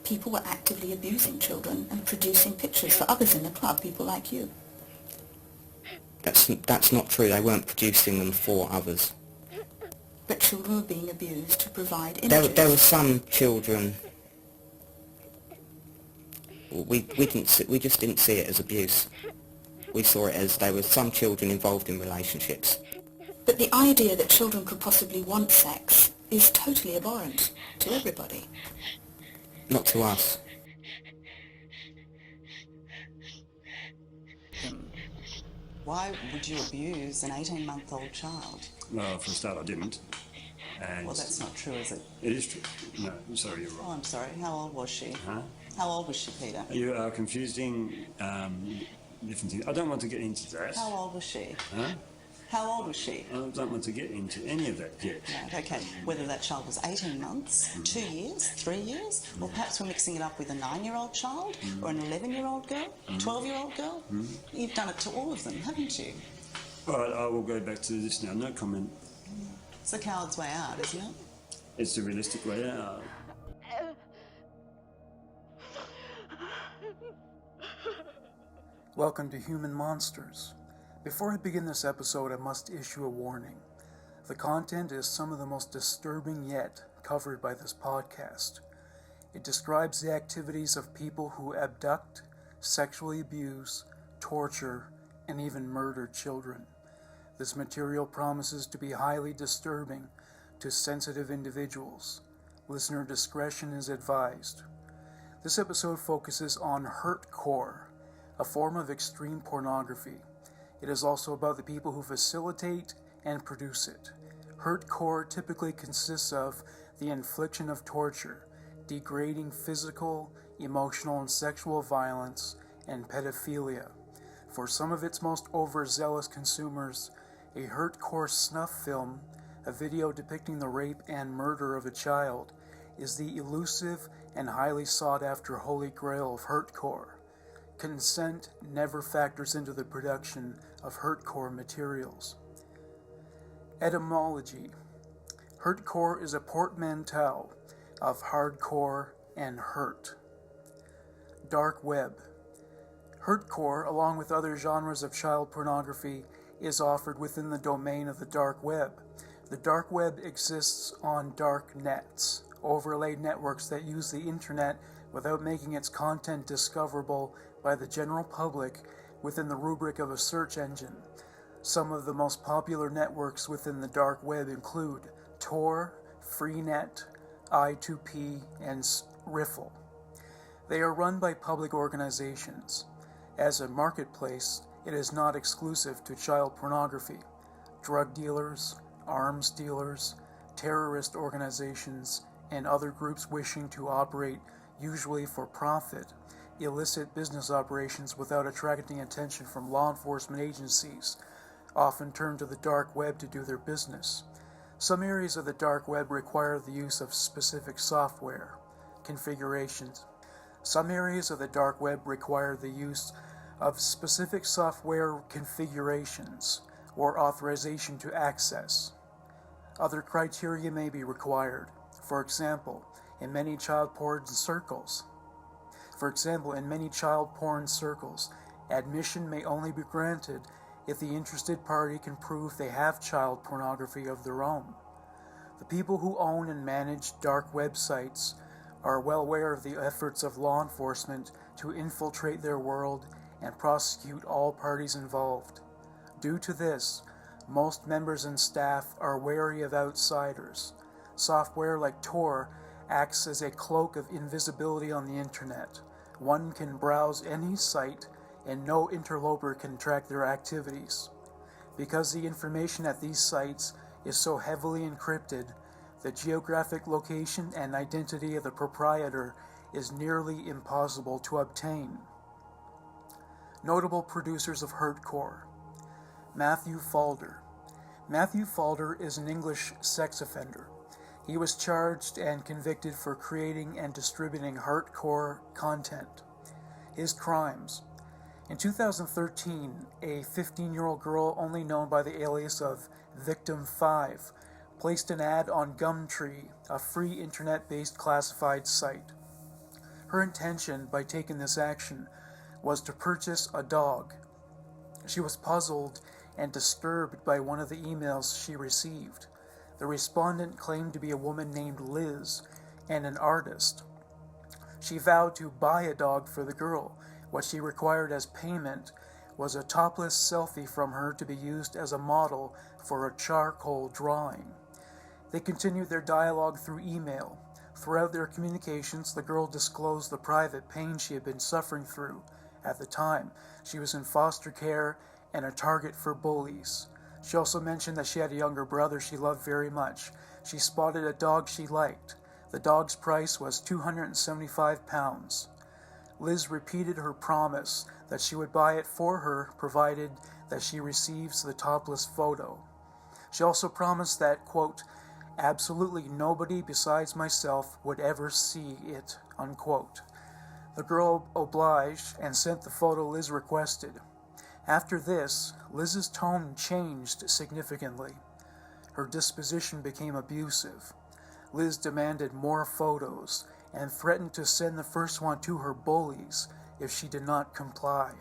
people were actively abusing children and producing pictures for others in the club, people like you. That's not true. They weren't producing them for others. But children were being abused to provide images. There were some children. We just didn't see it as abuse. We saw it as there were some children involved in relationships. But the idea that children could possibly want sex is totally abhorrent to everybody. Not to us. Why would you abuse an 18-month-old child? Well, for a start, I didn't. And well, that's not true, is it? It is true. No, I'm sorry, you're wrong. Oh, I'm sorry. How old was she? Huh? How old was she, Peter? You are confusing different things. I don't want to get into that. How old was she? Huh? How old was she? I don't want to get into any of that yet. Right, okay. Whether that child was 18 months, 2 years, 3 years, or perhaps we're mixing it up with a 9-year-old child, or an 11-year-old girl, 12-year-old girl. You've done it to all of them, haven't you? All right, I will go back to this now. No comment. It's the coward's way out, isn't it? It's the realistic way out. Welcome to Human Monsters. Before I begin this episode, I must issue a warning. The content is some of the most disturbing yet covered by this podcast. It describes the activities of people who abduct, sexually abuse, torture, and even murder children. This material promises to be highly disturbing to sensitive individuals. Listener discretion is advised. This episode focuses on Hurtcore, a form of extreme pornography. It is also about the people who facilitate and produce it. Hurtcore typically consists of the infliction of torture, degrading physical, emotional, and sexual violence, and pedophilia. For some of its most overzealous consumers, a Hurtcore snuff film, a video depicting the rape and murder of a child, is the elusive and highly sought-after holy grail of Hurtcore. Consent never factors into the production of Hurtcore materials. Etymology. Hurtcore is a portmanteau of hardcore and hurt. Dark web. Hurtcore, along with other genres of child pornography, is offered within the domain of the dark web. The dark web exists on dark nets, overlaid networks that use the internet without making its content discoverable by the general public within the rubric of a search engine. Some of the most popular networks within the dark web include Tor, Freenet, I2P, and Riffle. They are run by public organizations. As a marketplace, it is not exclusive to child pornography. Drug dealers, arms dealers, terrorist organizations, and other groups wishing to operate, usually for profit, illicit business operations without attracting attention from law enforcement agencies, often turn to the dark web to do their business. Some areas of the dark web require the use of specific software configurations. Some areas of the dark web require the use of specific software configurations or authorization to access. Other criteria may be required. For example, in many child porn circles, admission may only be granted if the interested party can prove they have child pornography of their own. The people who own and manage dark websites are well aware of the efforts of law enforcement to infiltrate their world and prosecute all parties involved. Due to this, most members and staff are wary of outsiders. Software like Tor acts as a cloak of invisibility on the internet. One can browse any site and no interloper can track their activities. Because the information at these sites is so heavily encrypted, the geographic location and identity of the proprietor is nearly impossible to obtain. Notable producers of Hurtcore. Matthew Falder. Matthew Falder is an English sex offender. He was charged and convicted for creating and distributing Hurtcore content. His crimes. In 2013, a 15-year-old girl only known by the alias of Victim5 placed an ad on Gumtree, a free internet-based classified site. Her intention by taking this action was to purchase a dog. She was puzzled and disturbed by one of the emails she received. The respondent claimed to be a woman named Liz and an artist. She vowed to buy a dog for the girl. What she required as payment was a topless selfie from her to be used as a model for a charcoal drawing. They continued their dialogue through email. Throughout their communications, the girl disclosed the private pain she had been suffering through. At the time, she was in foster care and a target for bullies. She also mentioned that she had a younger brother she loved very much. She spotted a dog she liked. The dog's price was £275. Liz repeated her promise that she would buy it for her, provided that she receives the topless photo. She also promised that, quote, absolutely nobody besides myself would ever see it, unquote. The girl obliged and sent the photo Liz requested. After this, Liz's tone changed significantly. Her disposition became abusive. Liz demanded more photos and threatened to send the first one to her bullies if she did not comply.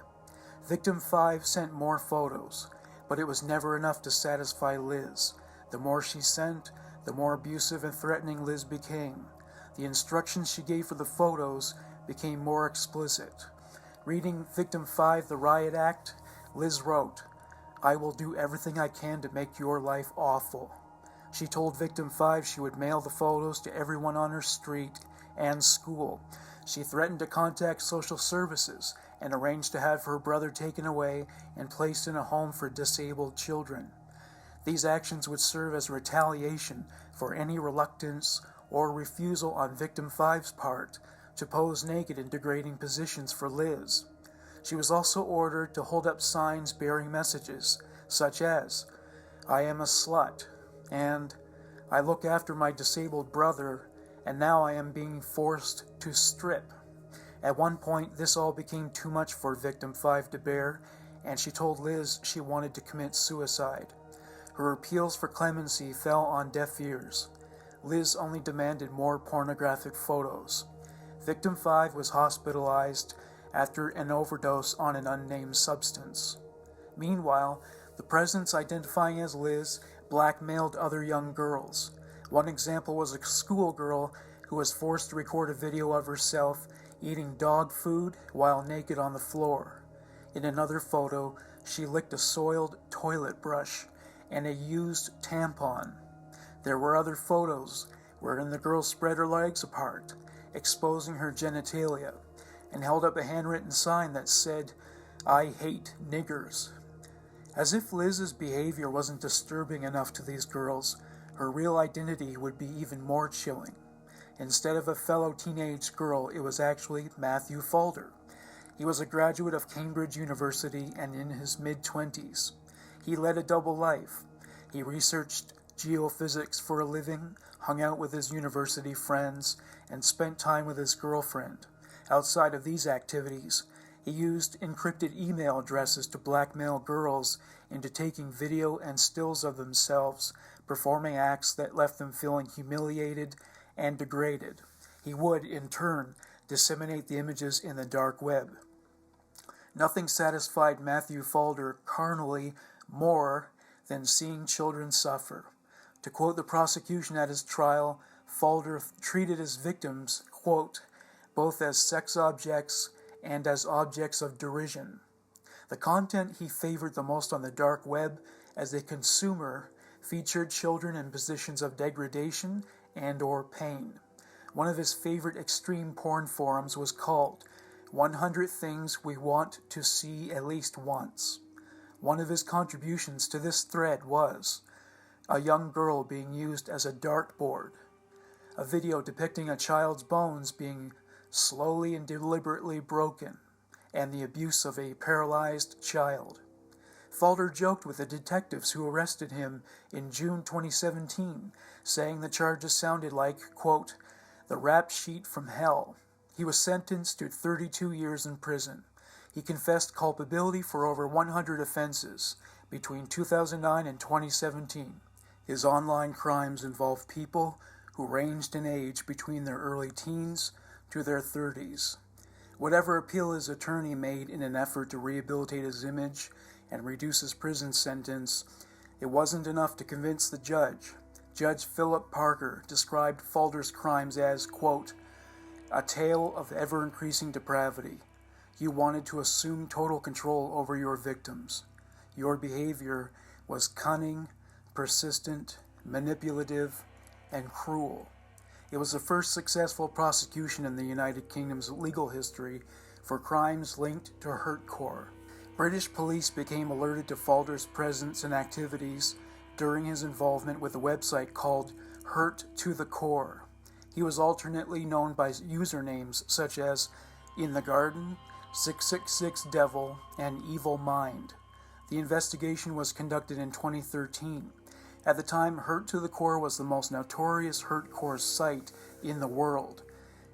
Victim 5 sent more photos, but it was never enough to satisfy Liz. The more she sent, the more abusive and threatening Liz became. The instructions she gave for the photos became more explicit. Reading Victim 5 the Riot Act, Liz wrote, I will do everything I can to make your life awful. She told Victim 5 she would mail the photos to everyone on her street and school. She threatened to contact social services and arranged to have her brother taken away and placed in a home for disabled children. These actions would serve as retaliation for any reluctance or refusal on Victim 5's part to pose naked in degrading positions for Liz. She was also ordered to hold up signs bearing messages such as, I am a slut, and I look after my disabled brother, and now I am being forced to strip. At one point, this all became too much for Victim 5 to bear, and she told Liz she wanted to commit suicide. Her appeals for clemency fell on deaf ears. Liz only demanded more pornographic photos. Victim 5 was hospitalized after an overdose on an unnamed substance. Meanwhile, the presence identifying as Liz blackmailed other young girls. One example was a schoolgirl who was forced to record a video of herself eating dog food while naked on the floor. In another photo, she licked a soiled toilet brush and a used tampon. There were other photos wherein the girl spread her legs apart, exposing her genitalia, and held up a handwritten sign that said, I hate niggers. As if Liz's behavior wasn't disturbing enough to these girls, her real identity would be even more chilling. Instead of a fellow teenage girl, it was actually Matthew Falder. He was a graduate of Cambridge University and in his mid-20s. He led a double life. He researched geophysics for a living, hung out with his university friends, and spent time with his girlfriend. Outside of these activities, he used encrypted email addresses to blackmail girls into taking video and stills of themselves, performing acts that left them feeling humiliated and degraded. He would, in turn, disseminate the images in the dark web. Nothing satisfied Matthew Falder carnally more than seeing children suffer. To quote the prosecution at his trial, Falder treated his victims, quote, both as sex objects and as objects of derision. The content he favored the most on the dark web as a consumer featured children in positions of degradation and or pain. One of his favorite extreme porn forums was called 100 Things We Want to See at Least Once. One of his contributions to this thread was a young girl being used as a dartboard, a video depicting a child's bones being slowly and deliberately broken, and the abuse of a paralyzed child. Falder joked with the detectives who arrested him in June 2017, saying the charges sounded like, quote, the rap sheet from hell. He was sentenced to 32 years in prison. He confessed culpability for over 100 offenses between 2009 and 2017. His online crimes involved people who ranged in age between their early teens to their 30s. Whatever appeal his attorney made in an effort to rehabilitate his image and reduce his prison sentence, it wasn't enough to convince the judge. Judge Philip Parker described Falder's crimes as, quote, a tale of ever-increasing depravity. You wanted to assume total control over your victims. Your behavior was cunning, persistent, manipulative, and cruel. It was the first successful prosecution in the United Kingdom's legal history for crimes linked to Hurtcore. British police became alerted to Falder's presence and activities during his involvement with a website called Hurt to the Core. He was alternately known by usernames such as In the Garden, 666 Devil, and Evil Mind. The investigation was conducted in 2013. At the time, Hurt to the Core was the most notorious Hurtcore site in the world.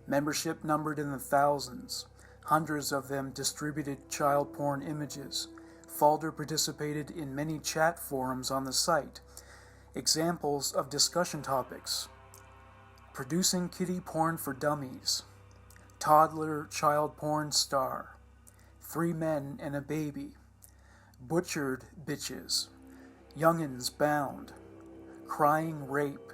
Membership numbered in the thousands. Hundreds of them distributed child porn images. Falder participated in many chat forums on the site. Examples of discussion topics: producing kiddie porn for dummies, toddler child porn star, 3 men and a baby, butchered bitches, youngins bound, crying rape.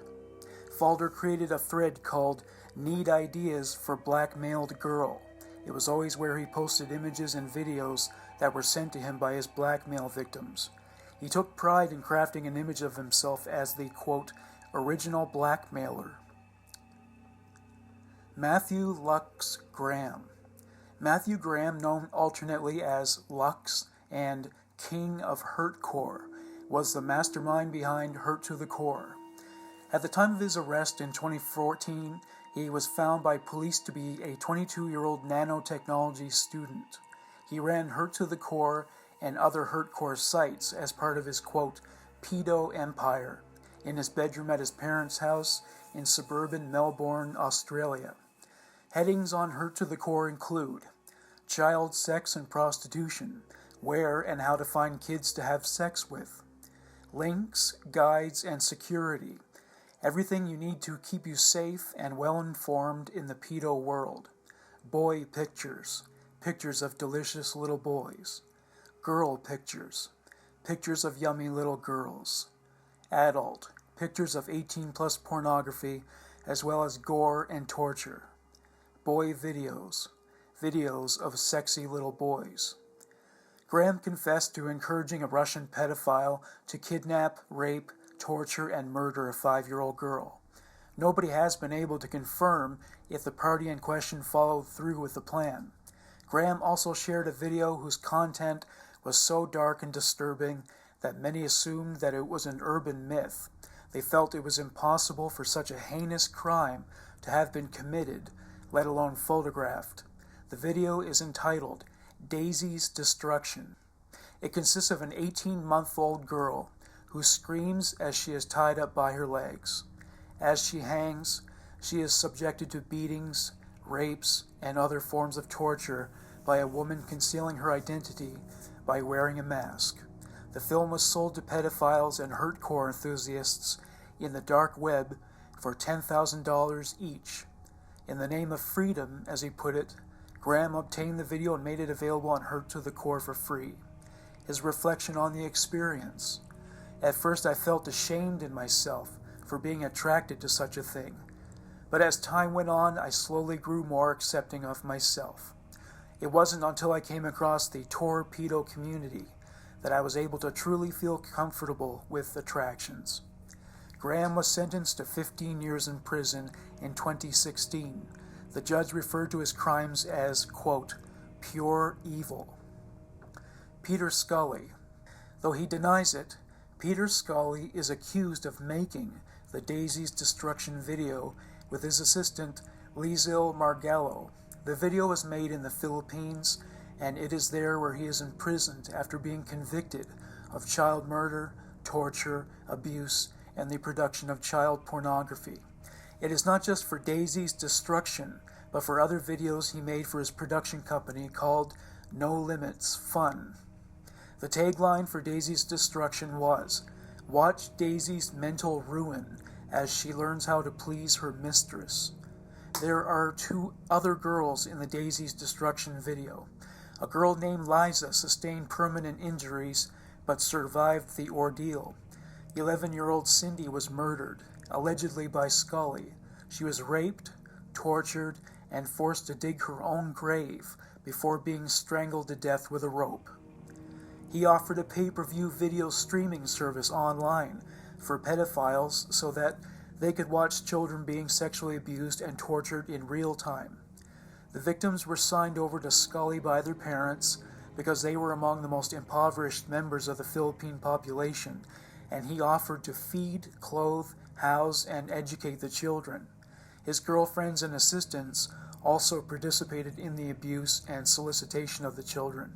Falder created a thread called Need Ideas for Blackmailed Girl. It was always where he posted images and videos that were sent to him by his blackmail victims. He took pride in crafting an image of himself as the, quote, original blackmailer. Matthew Lux Graham. Matthew Graham, known alternately as Lux and King of Hurtcore, was the mastermind behind Hurt to the Core. At the time of his arrest in 2014, he was found by police to be a 22-year-old nanotechnology student. He ran Hurt to the Core and other Hurtcore sites as part of his, quote, pedo empire in his bedroom at his parents' house in suburban Melbourne, Australia. Headings on Hurt to the Core include child sex and prostitution, where and how to find kids to have sex with, links, guides, and security, everything you need to keep you safe and well-informed in the pedo world, boy pictures, pictures of delicious little boys, girl pictures, pictures of yummy little girls, adult, pictures of 18-plus pornography, as well as gore and torture, boy videos, videos of sexy little boys. Graham confessed to encouraging a Russian pedophile to kidnap, rape, torture, and murder a 5-year-old girl. Nobody has been able to confirm if the party in question followed through with the plan. Graham also shared a video whose content was so dark and disturbing that many assumed that it was an urban myth. They felt it was impossible for such a heinous crime to have been committed, let alone photographed. The video is entitled Daisy's Destruction. It consists of an 18-month-old girl who screams as she is tied up by her legs. As she hangs, she is subjected to beatings, rapes, and other forms of torture by a woman concealing her identity by wearing a mask. The film was sold to pedophiles and Hurtcore enthusiasts in the dark web for $10,000 each. In the name of freedom, as he put it, Graham obtained the video and made it available on Hurt to the Core for free. His reflection on the experience. At first I felt ashamed in myself for being attracted to such a thing. But as time went on, I slowly grew more accepting of myself. It wasn't until I came across the torpedo community that I was able to truly feel comfortable with attractions. Graham was sentenced to 15 years in prison in 2016. The judge referred to his crimes as, quote, pure evil. Peter Scully. Though he denies it, Peter Scully is accused of making the Daisy's Destruction video with his assistant Liesl Margallo. The video was made in the Philippines, and it is there where he is imprisoned after being convicted of child murder, torture, abuse, and the production of child pornography. It is not just for Daisy's Destruction, but for other videos he made for his production company called No Limits Fun. The tagline for Daisy's Destruction was, "Watch Daisy's mental ruin as she learns how to please her mistress." There are two other girls in the Daisy's destruction video. A girl named Liza sustained permanent injuries but survived the ordeal. 11-year-old Cindy was murdered, allegedly by Scully. She was raped, tortured, and forced to dig her own grave before being strangled to death with a rope. He offered a pay-per-view video streaming service online for pedophiles so that they could watch children being sexually abused and tortured in real time. The victims were signed over to Scully by their parents because they were among the most impoverished members of the Philippine population, and he offered to feed, clothe, house, and educate the children. His girlfriends and assistants also participated in the abuse and solicitation of the children.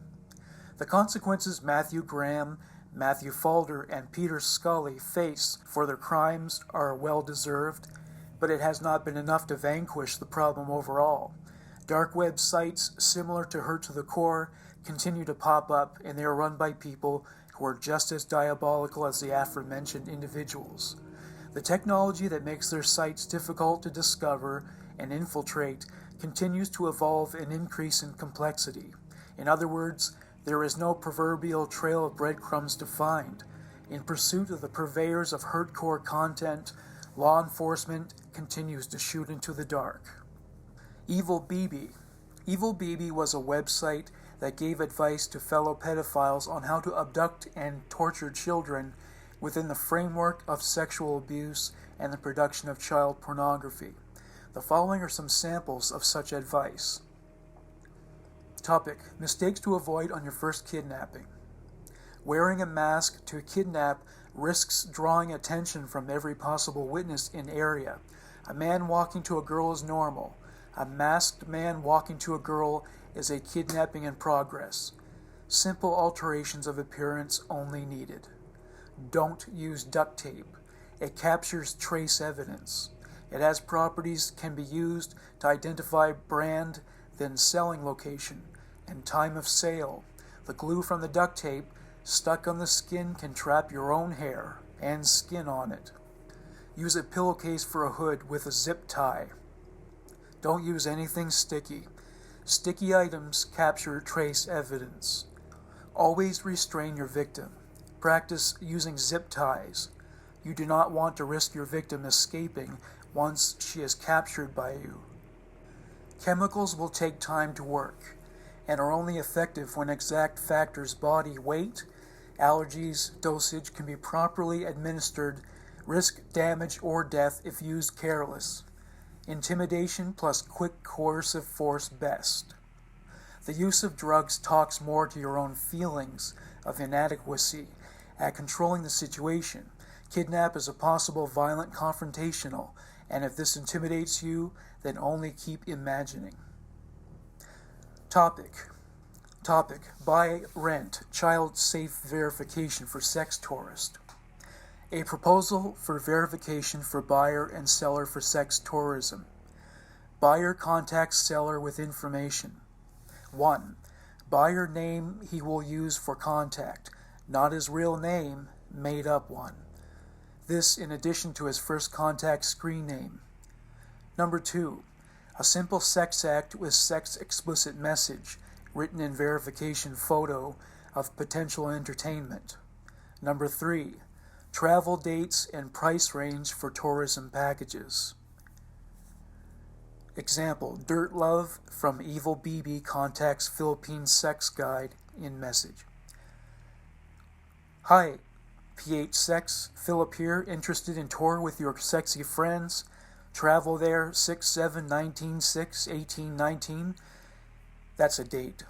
The consequences Matthew Graham, Matthew Falder, and Peter Scully face for their crimes are well-deserved, but it has not been enough to vanquish the problem overall. Dark web sites similar to Hurtcore continue to pop up, and they are run by people who are just as diabolical as the aforementioned individuals. The technology that makes their sites difficult to discover and infiltrate continues to evolve and increase in complexity. In other words, there is no proverbial trail of breadcrumbs to find. In pursuit of the purveyors of Hurtcore content, law enforcement continues to shoot into the dark. Evil BB. Evil BB was a website that gave advice to fellow pedophiles on how to abduct and torture children within the framework of sexual abuse and the production of child pornography. The following are some samples of such advice. Topic: mistakes to avoid on your first kidnapping. Wearing a mask to kidnap risks drawing attention from every possible witness in area. A man walking to a girl is normal. A masked man walking to a girl is a kidnapping in progress. Simple alterations of appearance only needed. Don't use duct tape. It captures trace evidence. It has properties can be used to identify brand, then selling location, and time of sale. The glue from the duct tape stuck on the skin can trap your own hair and skin on it. Use a pillowcase for a hood with a zip tie. Don't use anything sticky. Sticky items capture trace evidence. Always restrain your victim. Practice using zip ties. You do not want to risk your victim escaping once she is captured by you. Chemicals will take time to work and are only effective when exact factors body weight, allergies, dosage can be properly administered, risk damage or death if used careless. Intimidation plus quick coercive force best. The use of drugs talks more to your own feelings of inadequacy at controlling the situation. Kidnap is a possible violent confrontational, and if this intimidates you, then only keep imagining. Topic. Buy, rent, child safe verification for sex tourist. A proposal for verification for buyer and seller for sex tourism. Buyer contacts seller with information. 1. Buyer name he will use for contact, not his real name, made up one. This in addition to his first contact screen name. Number 2. A simple sex act with sex explicit message, written in verification photo of potential entertainment. Number 3. Travel dates and price range for tourism packages. Example, Dirt Love from Evil BB contacts Philippine sex guide in message. Hi, PH Sex, Philip here, interested in tour with your sexy friends. Travel there 6/7/19/6/18/19. That's a date.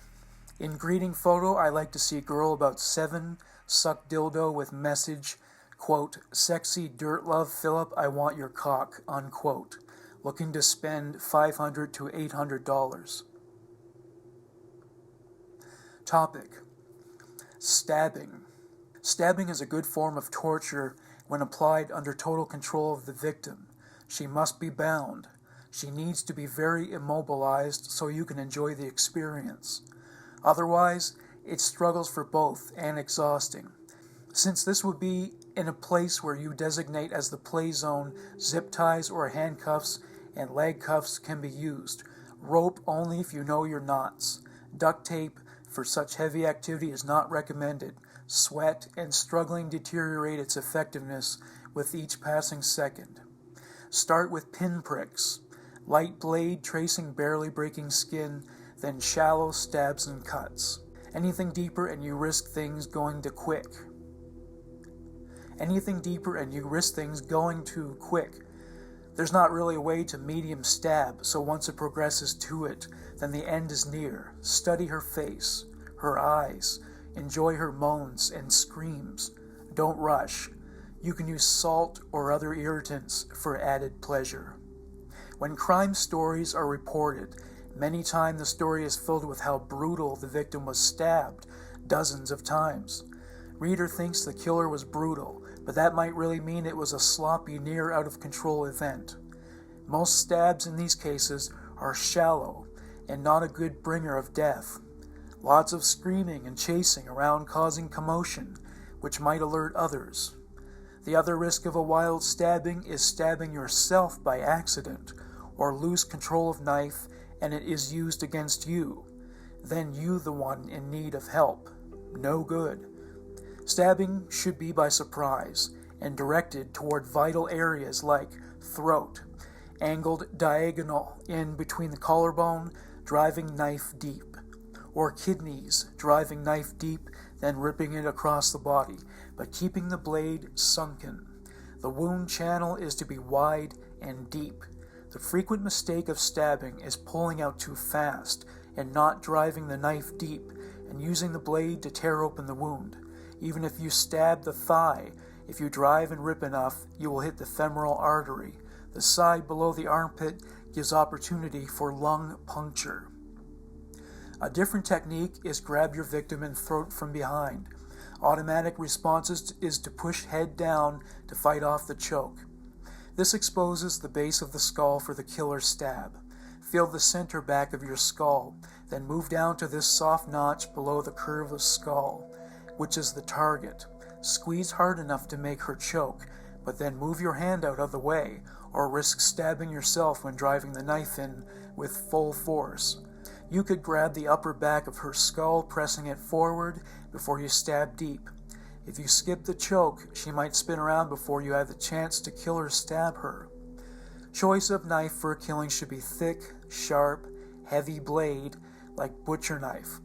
In greeting photo, I like to see girl about 7, suck dildo with message, quote, sexy dirt love Philip, I want your cock, unquote. Looking to spend $500 to $800. Topic. Stabbing. Stabbing is a good form of torture when applied under total control of the victim. She must be bound. She needs to be very immobilized so you can enjoy the experience. Otherwise, it struggles for both and exhausting. Since this would be in a place where you designate as the play zone, zip ties or handcuffs and leg cuffs can be used. Rope only if you know your knots. Duct tape for such heavy activity is not recommended. Sweat and struggling deteriorate its effectiveness with each passing second. Start with pinpricks. Light blade tracing, barely breaking skin, then shallow stabs and cuts. Anything deeper and you risk things going too quick. There's not really a way to medium stab, so once it progresses to it, then the end is near. Study her face, her eyes, enjoy her moans and screams. Don't rush. You can use salt or other irritants for added pleasure. When crime stories are reported, many times the story is filled with how brutal the victim was stabbed dozens of times. Reader thinks the killer was brutal, but that might really mean it was a sloppy, near out-of-control event. Most stabs in these cases are shallow and not a good bringer of death. Lots of screaming and chasing around causing commotion, which might alert others. The other risk of a wild stabbing is stabbing yourself by accident or lose control of knife and it is used against you. Then you the one in need of help. No good. Stabbing should be by surprise and directed toward vital areas like throat, angled diagonal in between the collarbone, driving knife deep, or kidneys, driving knife deep, then ripping it across the body, but keeping the blade sunken. The wound channel is to be wide and deep. The frequent mistake of stabbing is pulling out too fast and not driving the knife deep and using the blade to tear open the wound. Even if you stab the thigh, if you drive and rip enough, you will hit the femoral artery. The side below the armpit gives opportunity for lung puncture. A different technique is grab your victim and throat from behind. Automatic response is to push head down to fight off the choke. This exposes the base of the skull for the killer stab. Feel the center back of your skull, then move down to this soft notch below the curve of the skull, which is the target. Squeeze hard enough to make her choke, but then move your hand out of the way, or risk stabbing yourself when driving the knife in with full force. You could grab the upper back of her skull, pressing it forward before you stab deep. If you skip the choke, she might spin around before you have the chance to kill or stab her. Choice of knife for killing should be thick, sharp, heavy blade, like butcher knife.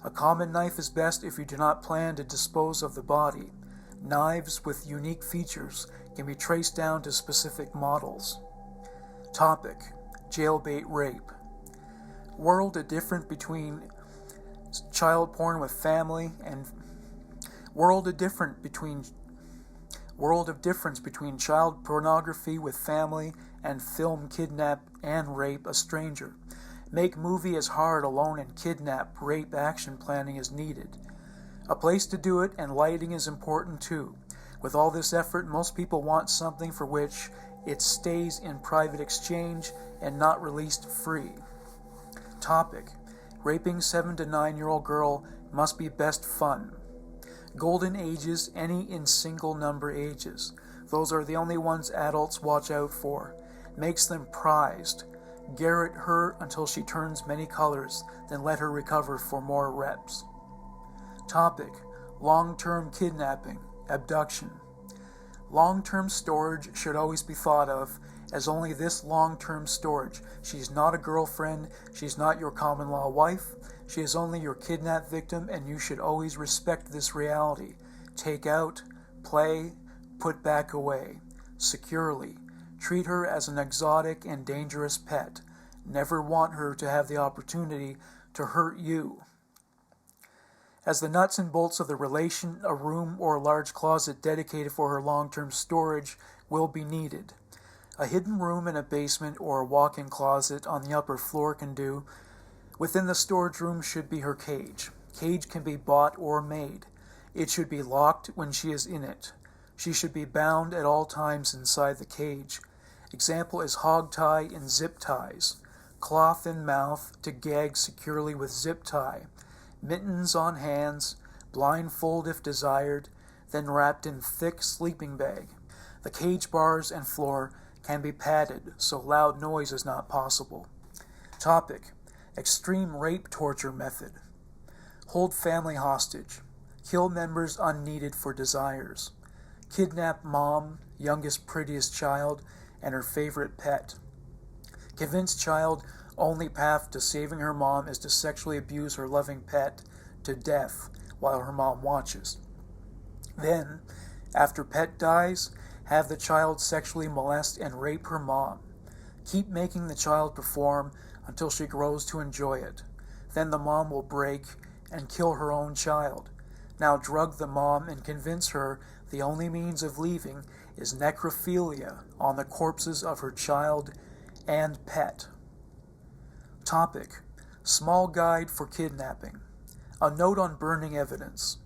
A common knife is best if you do not plan to dispose of the body. Knives with unique features can be traced down to specific models. Topic: jailbait rape. World of difference between child porn with family and world of difference between child pornography with family and film kidnap and rape a stranger. Make movie is hard alone and kidnap, rape action planning is needed. A place to do it and lighting is important too. With all this effort, most people want something for which it stays in private exchange and not released free. Topic: raping 7 to 9-year-old girl must be best fun. Golden ages, any in single number ages. Those are the only ones adults watch out for. Makes them prized. Garrote her until she turns many colors, then let her recover for more reps. Topic: long-term kidnapping, abduction. Long-term storage should always be thought of as only this long-term storage. She's not a girlfriend, she's not your common law wife, she is only your kidnapped victim, and you should always respect this reality. Take out, play, put back away, securely. Treat her as an exotic and dangerous pet. Never want her to have the opportunity to hurt you. As the nuts and bolts of the relation, a room or a large closet dedicated for her long-term storage will be needed. A hidden room in a basement or a walk-in closet on the upper floor can do. Within the storage room should be her cage. Cage can be bought or made. It should be locked when she is in it. She should be bound at all times inside the cage. Example is hog tie and zip ties. Cloth in mouth to gag securely with zip tie. Mittens on hands, blindfold if desired, then wrapped in thick sleeping bag. The cage bars and floor can be padded so loud noise is not possible. Topic: extreme rape torture method. Hold family hostage. Kill members unneeded for desires. Kidnap mom, youngest prettiest child, and her favorite pet. Convince child only path to saving her mom is to sexually abuse her loving pet to death while her mom watches. Then, after pet dies, have the child sexually molest and rape her mom. Keep making the child perform until she grows to enjoy it. Then the mom will break and kill her own child. Now drug the mom and convince her the only means of leaving is necrophilia on the corpses of her child and pet. Topic: small guide for kidnapping. A note on burning evidence.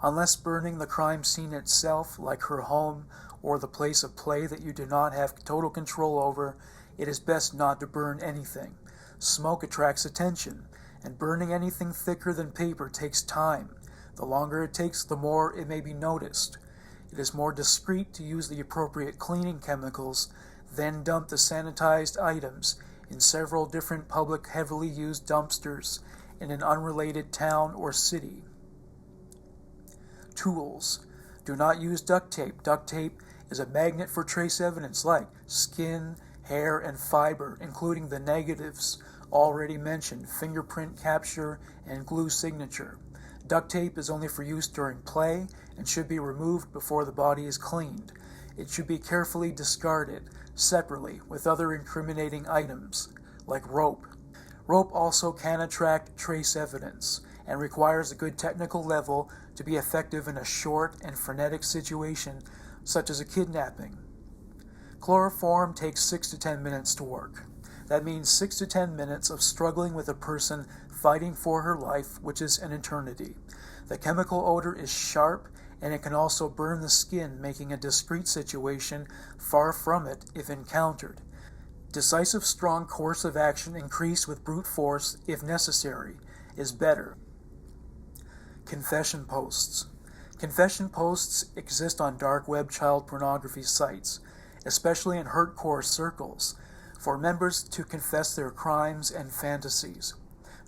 Unless burning the crime scene itself, like her home or the place of play that you do not have total control over, it is best not to burn anything. Smoke attracts attention, and burning anything thicker than paper takes time. The longer it takes, the more it may be noticed. It is more discreet to use the appropriate cleaning chemicals, then dump the sanitized items in several different public heavily used dumpsters in an unrelated town or city. Tools. Do not use duct tape. Duct tape is a magnet for trace evidence like skin, hair, and fiber, including the negatives already mentioned, fingerprint capture, and glue signature. Duct tape is only for use during play and should be removed before the body is cleaned. It should be carefully discarded separately with other incriminating items, like rope. Rope also can attract trace evidence and requires a good technical level to be effective in a short and frenetic situation such as a kidnapping. Chloroform takes 6 to 10 minutes to work. That means 6 to 10 minutes of struggling with a person fighting for her life, which is an eternity. The chemical odor is sharp, and it can also burn the skin, making a discreet situation far from it if encountered. Decisive, strong course of action increased with brute force, if necessary, is better. Confession posts. Confession posts exist on dark web child pornography sites, especially in Hurtcore circles, for members to confess their crimes and fantasies.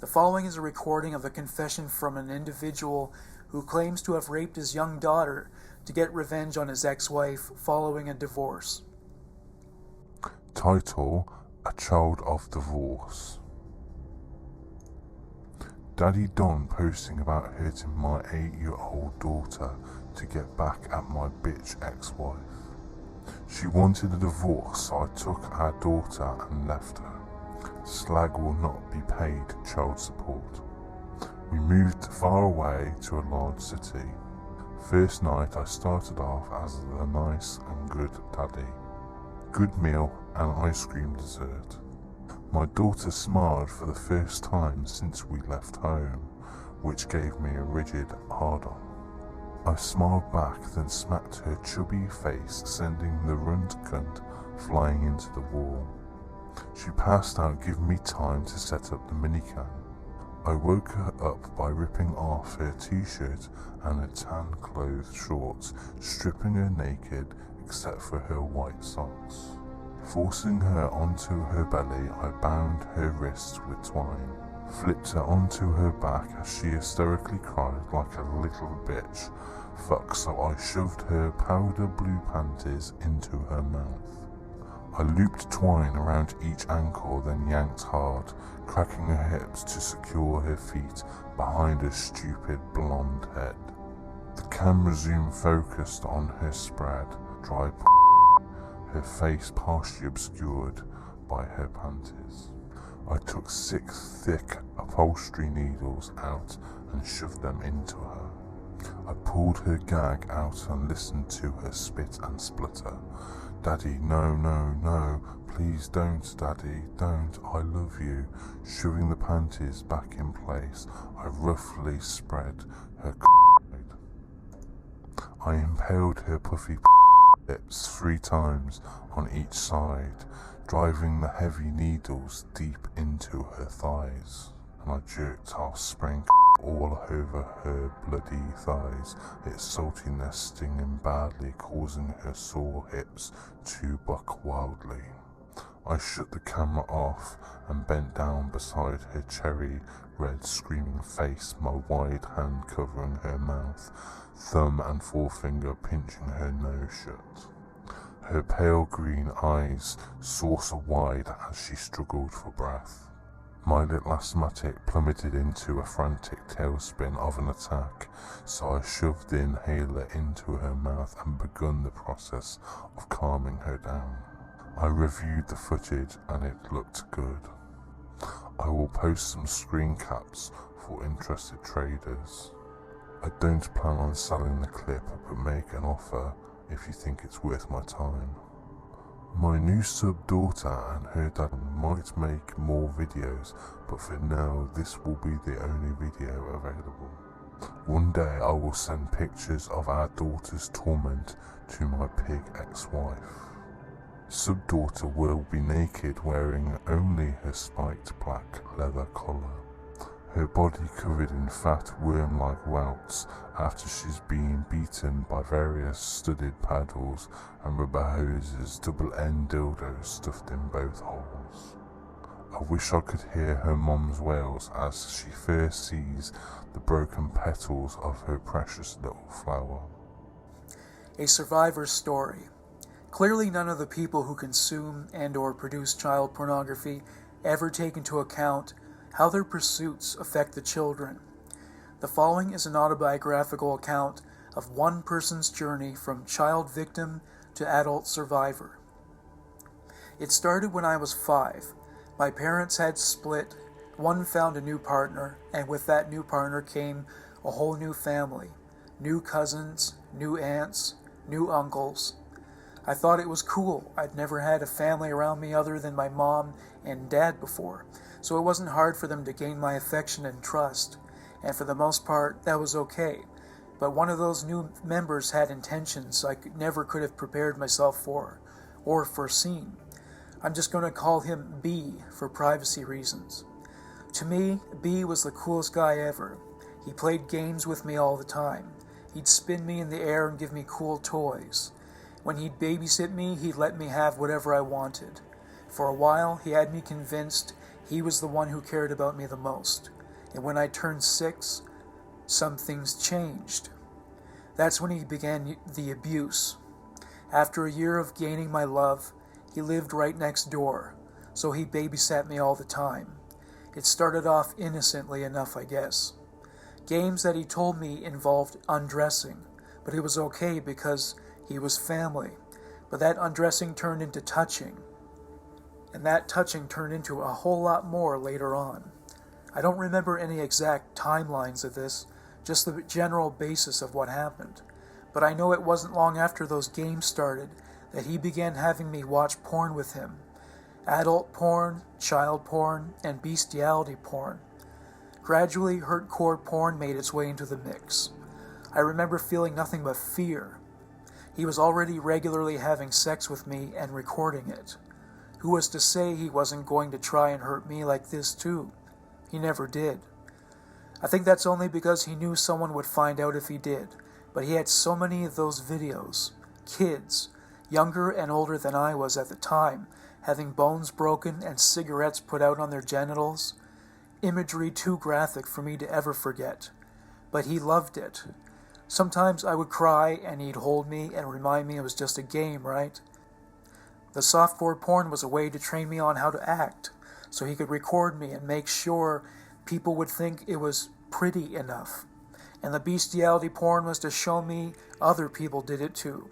The following is a recording of a confession from an individual who claims to have raped his young daughter to get revenge on his ex-wife following a divorce. Title: A Child of Divorce. Daddy Don posting about hurting my 8-year-old daughter to get back at my bitch ex-wife. She wanted a divorce, so I took our daughter and left her. Slag will not be paid child support. We moved far away to a large city. First night I started off as the nice and good daddy. Good meal and ice cream dessert. My daughter smiled for the first time since we left home, which gave me a rigid hard-on. I smiled back, then smacked her chubby face, sending the runt cunt flying into the wall. She passed out, giving me time to set up the minicam. I woke her up by ripping off her t-shirt and her tan-clothed shorts, stripping her naked except for her white socks. Forcing her onto her belly, I bound her wrists with twine, flipped her onto her back as she hysterically cried like a little bitch. Fuck, so I shoved her powder blue panties into her mouth. I looped twine around each ankle, then yanked hard, cracking her hips to secure her feet behind her stupid blonde head. The camera zoom focused on her spread, dry her face partially obscured by her panties. I took 6 thick upholstery needles out and shoved them into her. I pulled her gag out and listened to her spit and splutter. Daddy, no, no, no, please don't, Daddy, don't, I love you. Shoving the panties back in place, I roughly spread her I impaled her puffy lips 3 times on each side, driving the heavy needles deep into her thighs, and I jerked off, spraying all over her bloody thighs, its saltiness stinging badly, causing her sore hips to buck wildly. I shut the camera off and bent down beside her cherry red screaming face, my wide hand covering her mouth, thumb and forefinger pinching her nose shut. Her pale green eyes saucer wide as she struggled for breath. My little asthmatic plummeted into a frantic tailspin of an attack, so I shoved the inhaler into her mouth and begun the process of calming her down. I reviewed the footage and it looked good. I will post some screen caps for interested traders. I don't plan on selling the clip, but make an offer if you think it's worth my time. My new sub-daughter and her dad might make more videos, but for now this will be the only video available. One day I will send pictures of our daughter's torment to my pig ex-wife. Sub-daughter will be naked, wearing only her spiked black leather collar. Her body covered in fat worm-like welts after she's been beaten by various studded paddles and rubber hoses, double-end dildos stuffed in both holes. I wish I could hear her mom's wails as she first sees the broken petals of her precious little flower. A survivor's story. Clearly none of the people who consume and or produce child pornography ever take into account how their pursuits affect the children. The following is an autobiographical account of one person's journey from child victim to adult survivor. It started when I was 5. My parents had split, one found a new partner, and with that new partner came a whole new family, new cousins, new aunts, new uncles. I thought it was cool. I'd never had a family around me other than my mom and dad before, so it wasn't hard for them to gain my affection and trust, and for the most part, that was okay. But one of those new members had intentions I never could have prepared myself for, or foreseen. I'm just going to call him B for privacy reasons. To me, B was the coolest guy ever. He played games with me all the time. He'd spin me in the air and give me cool toys. When he'd babysit me, he'd let me have whatever I wanted. For a while, he had me convinced he was the one who cared about me the most. And when I turned 6, some things changed. That's when he began the abuse. After a year of gaining my love, he lived right next door, so he babysat me all the time. It started off innocently enough, I guess. Games that he told me involved undressing, but it was okay because he was family. But that undressing turned into touching, and that touching turned into a whole lot more later on. I don't remember any exact timelines of this, just the general basis of what happened. But I know it wasn't long after those games started that he began having me watch porn with him. Adult porn, child porn, and bestiality porn. Gradually, Hurtcore porn made its way into the mix. I remember feeling nothing but fear. He was already regularly having sex with me and recording it. Who was to say he wasn't going to try and hurt me like this too? He never did. I think that's only because he knew someone would find out if he did, but he had so many of those videos. Kids, younger and older than I was at the time, having bones broken and cigarettes put out on their genitals. Imagery too graphic for me to ever forget. But he loved it. Sometimes I would cry and he'd hold me and remind me it was just a game, right? The softcore porn was a way to train me on how to act, so he could record me and make sure people would think it was pretty enough. And the bestiality porn was to show me other people did it too,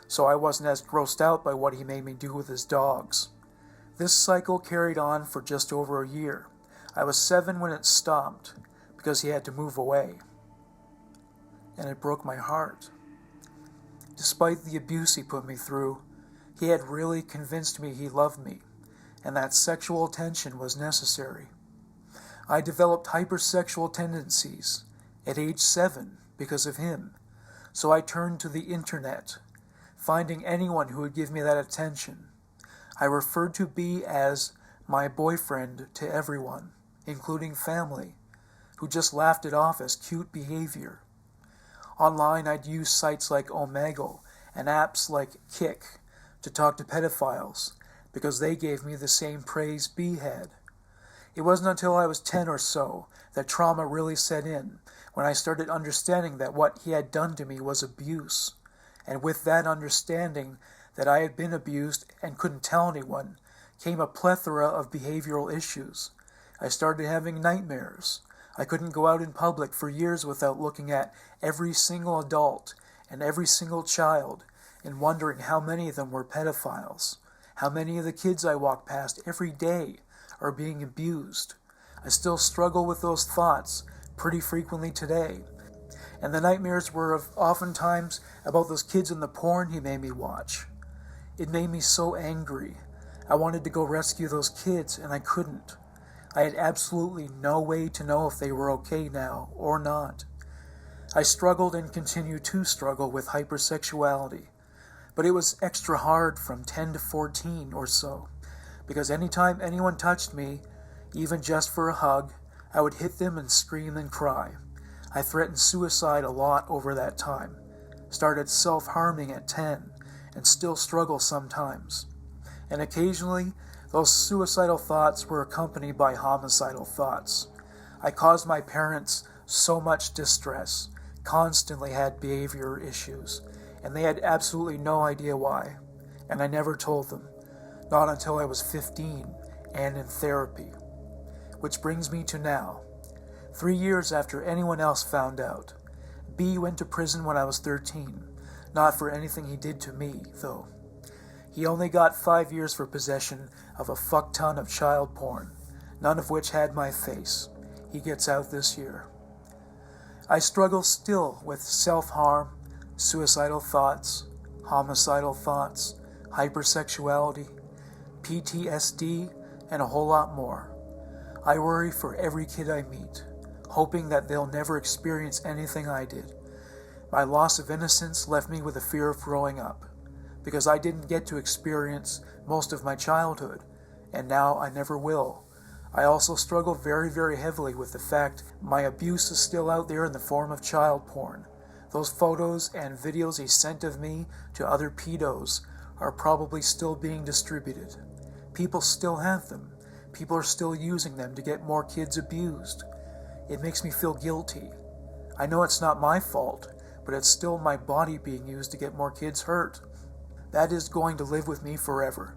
so I wasn't as grossed out by what he made me do with his dogs. This cycle carried on for just over a year. I was 7 when it stopped, because he had to move away. And it broke my heart. Despite the abuse he put me through, he had really convinced me he loved me, and that sexual attention was necessary. I developed hypersexual tendencies at age 7 because of him, so I turned to the internet, finding anyone who would give me that attention. I referred to B as my boyfriend to everyone, including family, who just laughed it off as cute behavior. Online, I'd use sites like Omegle and apps like Kick to talk to pedophiles because they gave me the same praise B had. It wasn't until I was 10 or so that trauma really set in, when I started understanding that what he had done to me was abuse. And with that understanding that I had been abused and couldn't tell anyone, came a plethora of behavioral issues. I started having nightmares. I couldn't go out in public for years without looking at every single adult and every single child and wondering how many of them were pedophiles, how many of the kids I walk past every day are being abused. I still struggle with those thoughts pretty frequently today. And the nightmares were oftentimes about those kids in the porn he made me watch. It made me so angry. I wanted to go rescue those kids, and I couldn't. I had absolutely no way to know if they were okay now or not. I struggled and continue to struggle with hypersexuality, but it was extra hard from 10 to 14 or so, because anytime anyone touched me, even just for a hug, I would hit them and scream and cry. I threatened suicide a lot over that time, started self-harming at 10, and still struggle sometimes. And occasionally, those suicidal thoughts were accompanied by homicidal thoughts. I caused my parents so much distress, constantly had behavior issues, and they had absolutely no idea why. And I never told them, not until I was 15 and in therapy. Which brings me to now. 3 years after anyone else found out. B went to prison when I was 13, not for anything he did to me, though. He only got 5 years for possession of a fuck ton of child porn, none of which had my face. He gets out this year. I struggle still with self-harm, suicidal thoughts, homicidal thoughts, hypersexuality, PTSD, and a whole lot more. I worry for every kid I meet, hoping that they'll never experience anything I did. My loss of innocence left me with a fear of growing up, because I didn't get to experience most of my childhood, and now I never will. I also struggle very, very heavily with the fact my abuse is still out there in the form of child porn. Those photos and videos he sent of me to other pedos are probably still being distributed. People still have them. People are still using them to get more kids abused. It makes me feel guilty. I know it's not my fault, but it's still my body being used to get more kids hurt. That is going to live with me forever.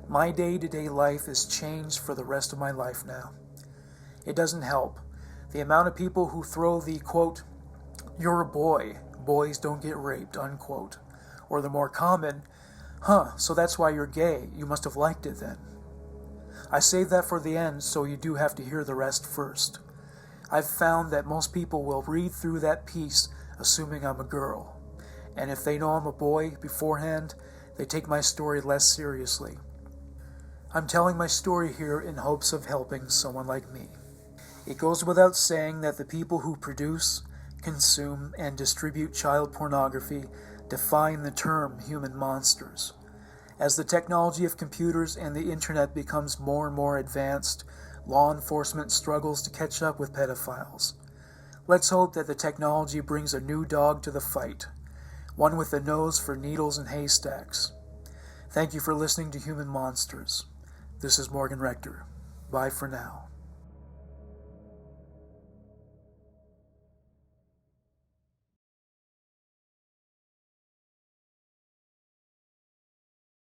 My day-to-day life is changed for the rest of my life now. It doesn't help. The amount of people who throw the, quote, "You're a boy, boys don't get raped," unquote, or the more common, "So that's why you're gay, you must have liked it then." I save that for the end, so you do have to hear the rest first. I've found that most people will read through that piece assuming I'm a girl, and if they know I'm a boy beforehand, they take my story less seriously. I'm telling my story here in hopes of helping someone like me. It goes without saying that the people who produce, consume, and distribute child pornography define the term human monsters. As the technology of computers and the internet becomes more and more advanced, law enforcement struggles to catch up with pedophiles. Let's hope that the technology brings a new dog to the fight, one with a nose for needles and haystacks. Thank you for listening to Human Monsters. This is Morgan Rector. Bye for now.